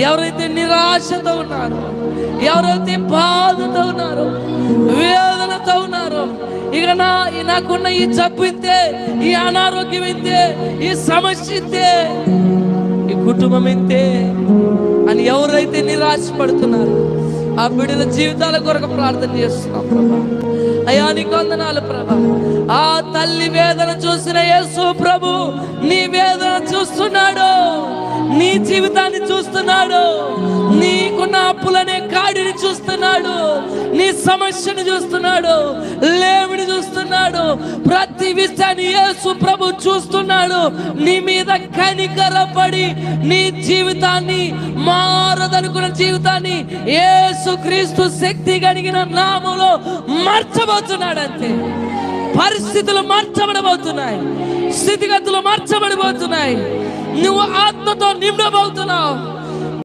ఎవరైతే నిరాశతో ఉన్నారో, ఎవరైతే బాధతో ఉన్నారో, వేదనతో ఉన్నారో, ఇక నాకున్న ఈ జబ్బు ఇంతే, ఈ అనారోగ్యం ఇంతే, ఈ సమస్య ఇంతే, ఈ కుటుంబం ఇంతే అని ఎవరైతే నిరాశపడుతున్నారో ఆ బిడ్డల జీవితాల కొరకు ప్రార్థన చేస్తున్నాం ప్రభా. అయ్యా నీకు వందనాలు ప్రభా. ఆ తల్లి వేదన చూసిన యేసు ప్రభు నీ వేదన చూస్తున్నాడు, నీ జీవితాన్ని చూస్తున్నాడు, నీకున్న అప్పులనే కాడిని చూస్తున్నాడు, నీ సమస్యను చూస్తున్నాడు, లేమిని చూస్తున్నాడు, ప్రతి విషయాన్ని యేసు ప్రభు చూస్తున్నాడు. నీ మీద కనికరపడి నీ జీవితాన్ని, మారదనుకున్న జీవితాన్ని యేసు క్రీస్తు శక్తి కలిగిన నామములో మార్చబోతున్నాడు. అంతే. పరిస్థితులు మార్చబడబోతున్నాయి, స్థితిగతులు మార్చబడిపోతున్నాయి. నువ్వు ఆత్మతో నిండబోతున్నావు.